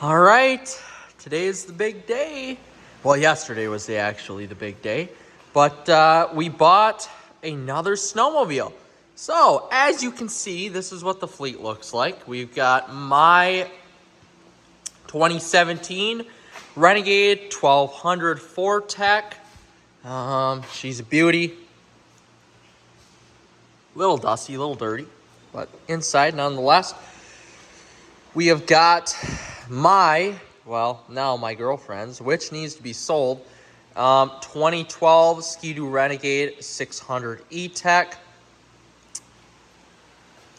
All right, today is the big day. Well, yesterday was actually the big day, but we bought another snowmobile. So, as you can see, this is what the fleet looks like. We've got my 2017 Renegade 1200 4-Tech. She's a beauty. Little dusty, a little dirty, but inside nonetheless. We have got now my girlfriend's, which needs to be sold, 2012 Ski Doo Renegade 600 E-Tech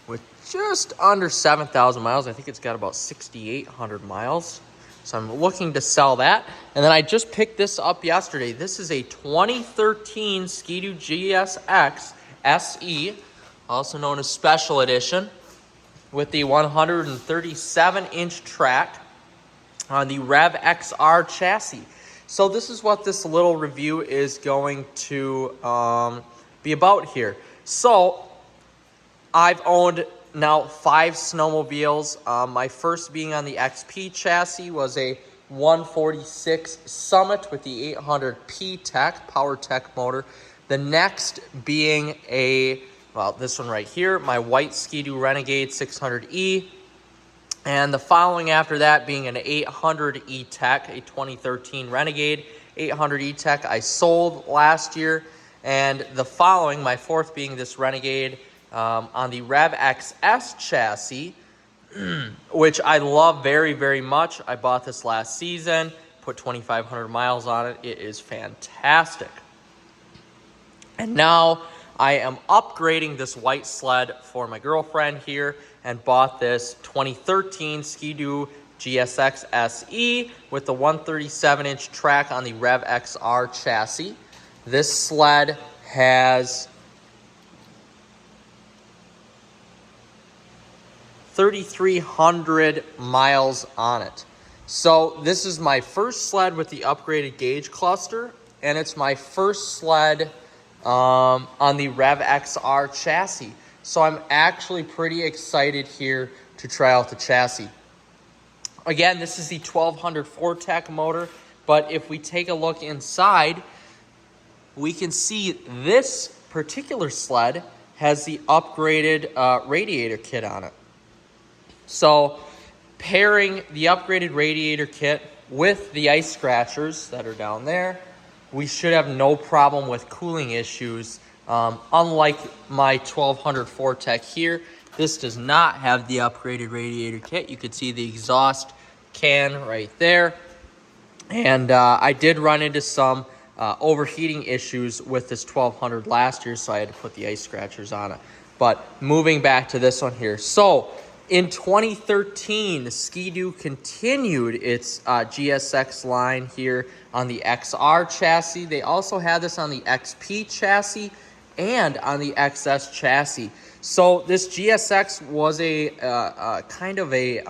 with just under 7,000 miles. I think it's got about 6,800 miles. So I'm looking to sell that. And then I just picked this up yesterday. This is a 2013 Ski Doo GSX SE, also known as Special Edition, with the 137-inch track on the Rev XR chassis. So this is what this little review is going to be about here. So I've owned now 5 snowmobiles. My first being on the XP chassis was a 146 Summit with the 800P Tech, Power Tech motor. The next being this one right here, my white Ski Doo Renegade 600E. And the following after that being an 800 E-Tech, a 2013 Renegade 800 E-Tech I sold last year. And the following, my fourth being this Renegade on the Rev XS chassis, which I love very, very much. I bought this last season, put 2,500 miles on it. It is fantastic. And now I am upgrading this white sled for my girlfriend here and bought this 2013 Ski Doo GSX SE with the 137-inch track on the Rev XR chassis. This sled has 3,300 miles on it. So this is my first sled with the upgraded gauge cluster, and it's my first sled on the Rev XR chassis. So I'm actually pretty excited here to try out the chassis. Again, this is the 1200 4-Tech motor, but if we take a look inside, we can see this particular sled has the upgraded radiator kit on it. So pairing the upgraded radiator kit with the ice scratchers that are down there, we should have no problem with cooling issues. Unlike my 1200 4-Tech here, this does not have the upgraded radiator kit. You can see the exhaust can right there. And I did run into some overheating issues with this 1200 last year, so I had to put the ice scratchers on it. But moving back to this one here. So in 2013, Ski Doo continued its GSX line here on the XR chassis. They also had this on the XP chassis and on the XS chassis. So this GSX was a kind of a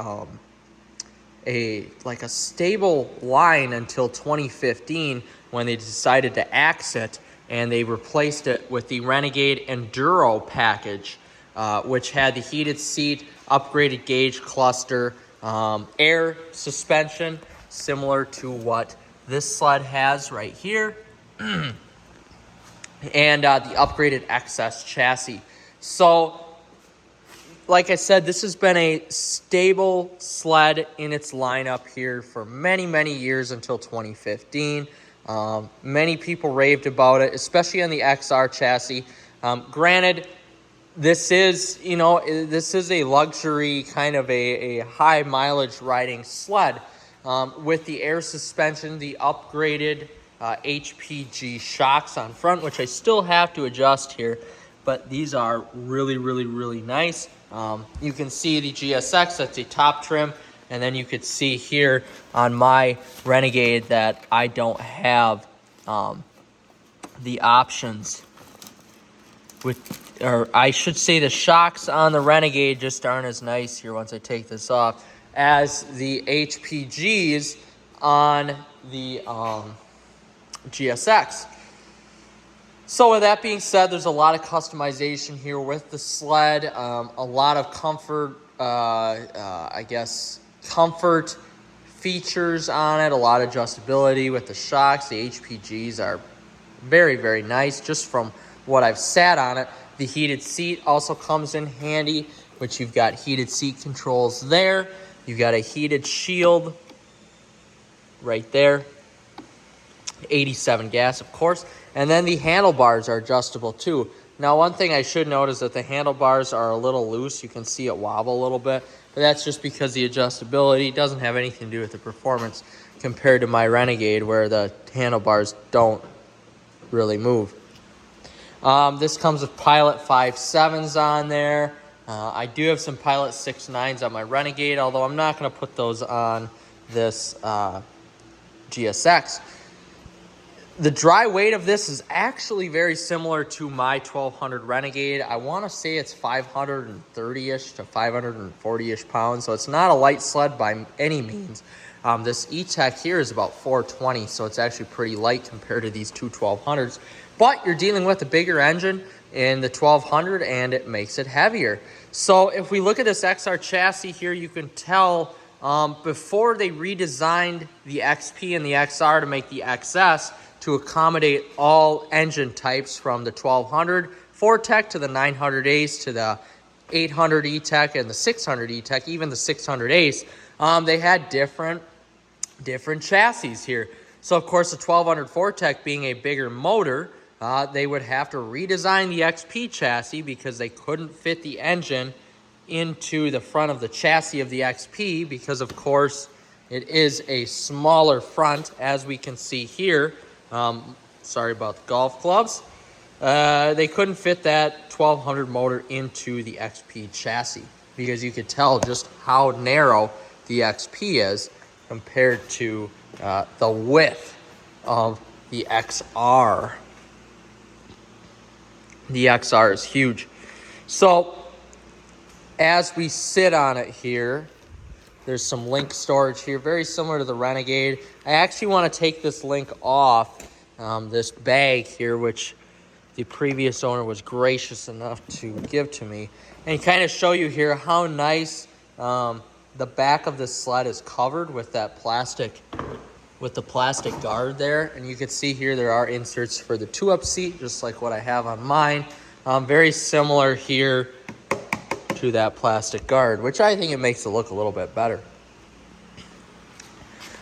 stable line until 2015 when they decided to axe it and they replaced it with the Renegade Enduro package, which had the heated seat, upgraded gauge cluster, air suspension, similar to what this sled has right here, and the upgraded XS chassis. So, like I said, this has been a stable sled in its lineup here for many, many years until 2015. Many people raved about it, especially on the XR chassis. Granted, this is a luxury kind of a high mileage riding sled with the air suspension, the upgraded HPG shocks on front, which I still have to adjust here, but these are really, really, really nice. You can see the GSX, that's a top trim, and then you could see here on my Renegade that I don't have the options or I should say the shocks on the Renegade just aren't as nice here once I take this off as the HPGs on the GSX. So with that being said, there's a lot of customization here with the sled, a lot of comfort, comfort features on it, a lot of adjustability with the shocks. The HPGs are very, very nice just from what I've sat on it. The heated seat also comes in handy, which you've got heated seat controls there. You've got a heated shield right there. 87 gas, of course. And then the handlebars are adjustable too. Now, one thing I should note is that the handlebars are a little loose. You can see it wobble a little bit, but that's just because the adjustability doesn't have anything to do with the performance compared to my Renegade, where the handlebars don't really move. This comes with Pilot 5.7s on there. I do have some Pilot 6.9s on my Renegade, although I'm not going to put those on this GSX. The dry weight of this is actually very similar to my 1200 Renegade. I want to say it's 530-ish to 540-ish pounds, so it's not a light sled by any means. This E-Tech here is about 420, so it's actually pretty light compared to these two 1200s. But you're dealing with a bigger engine in the 1200, and it makes it heavier. So if we look at this XR chassis here, you can tell before they redesigned the XP and the XR to make the XS to accommodate all engine types, from the 1200 4Tech to the 900 Ace to the 800 E-Tech and the 600 E-Tech, even the 600 Ace, they had different chassis here. So of course the 1200 4Tech being a bigger motor, they would have to redesign the XP chassis because they couldn't fit the engine into the front of the chassis of the XP, because of course it is a smaller front, as we can see here. Sorry about the golf clubs. They couldn't fit that 1200 motor into the XP chassis because you could tell just how narrow the XP is compared to the width of the XR. The XR is huge. So as we sit on it here, there's some link storage here, very similar to the Renegade. I actually want to take this link off this bag here, which the previous owner was gracious enough to give to me, and kind of show you here how nice the back of this sled is covered with that plastic, with the plastic guard there. And you can see here there are inserts for the 2-up seat, just like what I have on mine. Very similar here to that plastic guard, which I think it makes it look a little bit better.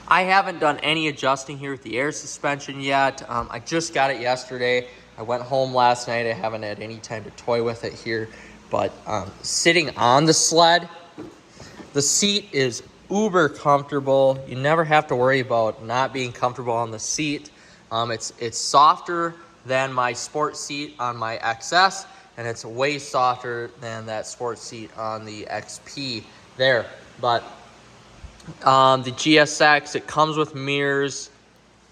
I haven't done any adjusting here with the air suspension yet. I just got it yesterday. I went home last night. I haven't had any time to toy with it here, but sitting on the sled, the seat is uber comfortable. You never have to worry about not being comfortable on the seat. It's softer than my sport seat on my XS, and it's way softer than that sports seat on the XP there. But the GSX, it comes with mirrors,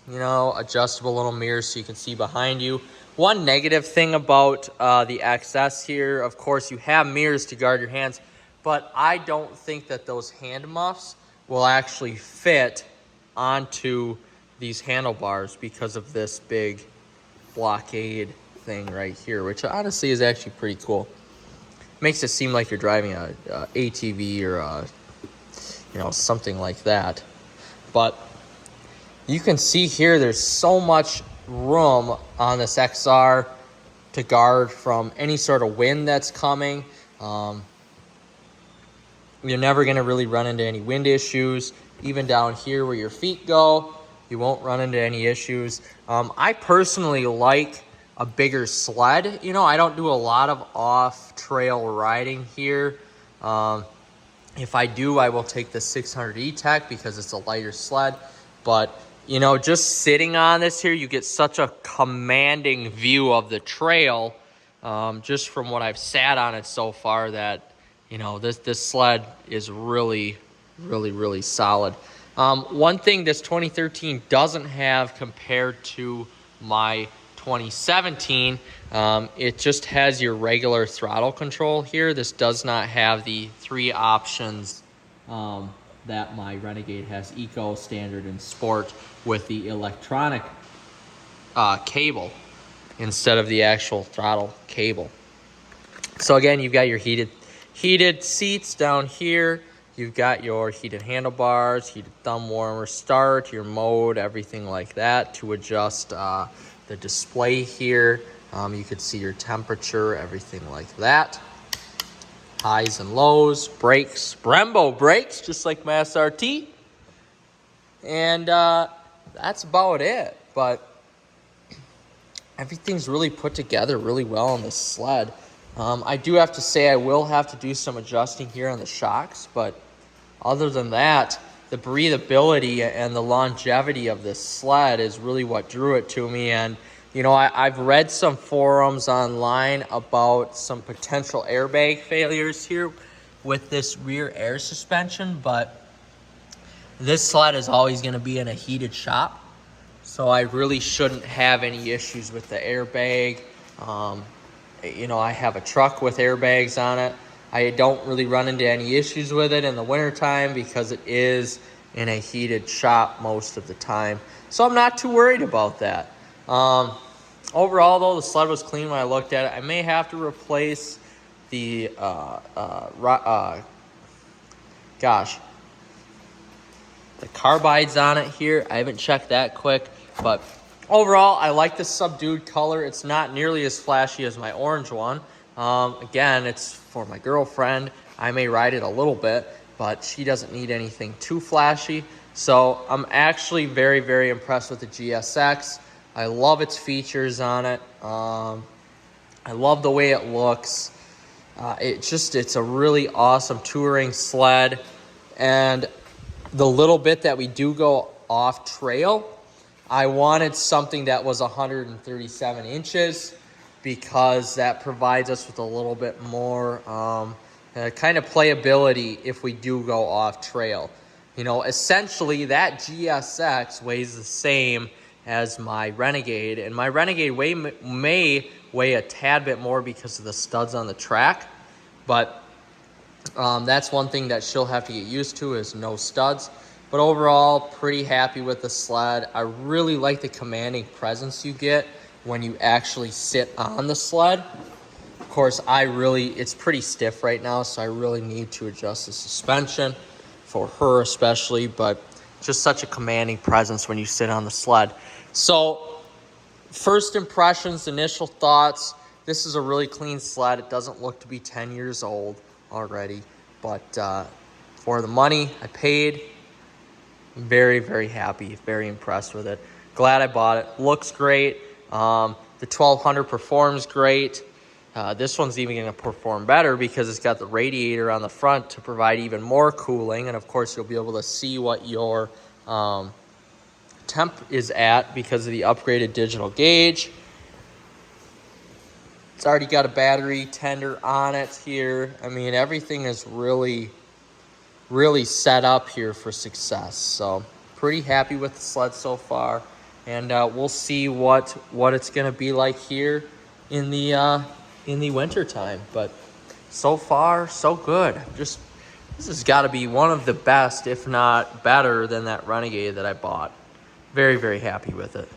you know, adjustable little mirrors so you can see behind you. One negative thing about the XS here, of course, you have mirrors to guard your hands, but I don't think that those hand muffs will actually fit onto these handlebars because of this big blockade thing right here, which honestly is actually pretty cool. Makes it seem like you're driving a ATV or a, you know, something like that. But you can see here there's so much room on this XR to guard from any sort of wind that's coming. You're never going to really run into any wind issues. Even down here where your feet go, you won't run into any issues. I personally like a bigger sled. You know, I don't do a lot of off-trail riding here. If I do, I will take the 600 E-Tech because it's a lighter sled. But, you know, just sitting on this here, you get such a commanding view of the trail just from what I've sat on it so far that, you know, this sled is really, really, really solid. One thing this 2013 doesn't have compared to my 2017, it just has your regular throttle control here. This does not have the 3 options that my Renegade has: Eco, Standard, and Sport, with the electronic cable instead of the actual throttle cable. So again, you've got your heated seats down here. You've got your heated handlebars, heated thumb warmer, start, your mode, everything like that to adjust the display here. You could see your temperature, everything like that. Highs and lows, brakes, Brembo brakes, just like my SRT. And that's about it. But everything's really put together really well on this sled. I do have to say I will have to do some adjusting here on the shocks, but other than that, the breathability and the longevity of this sled is really what drew it to me. And, you know, I've read some forums online about some potential airbag failures here with this rear air suspension, but this sled is always going to be in a heated shop, so I really shouldn't have any issues with the airbag. You know, I have a truck with airbags on it. I don't really run into any issues with it in the wintertime because it is in a heated shop most of the time. So I'm not too worried about that. Overall, though, the sled was clean when I looked at it. I may have to replace the, the carbides on it here. I haven't checked that quick, but overall, I like the subdued color. It's not nearly as flashy as my orange one. Again, it's for my girlfriend. I may ride it a little bit, but she doesn't need anything too flashy. So I'm actually very, very impressed with the GSX. I love its features on it. I love the way it looks. It's a really awesome touring sled. And the little bit that we do go off trail, I wanted something that was 137 inches because that provides us with a little bit more kind of playability if we do go off trail. You know, essentially that GSX weighs the same as my Renegade, and my Renegade may weigh a tad bit more because of the studs on the track, but that's one thing that she'll have to get used to is no studs. But overall, pretty happy with the sled. I really like the commanding presence you get when you actually sit on the sled. Of course, it's pretty stiff right now, so I really need to adjust the suspension for her especially, but just such a commanding presence when you sit on the sled. So, first impressions, initial thoughts, this is a really clean sled. It doesn't look to be 10 years old already, but for the money I paid, I'm very, very happy, very impressed with it. Glad I bought it. Looks great. The 1200 performs great. This one's even going to perform better because it's got the radiator on the front to provide even more cooling. And, of course, you'll be able to see what your temp is at because of the upgraded digital gauge. It's already got a battery tender on it here. I mean, everything is really, really set up here for success. So pretty happy with the sled so far. And we'll see what it's going to be like here in the winter time. But so far, so good. This has got to be one of the best, if not better, than that Renegade that I bought. Very, very happy with it.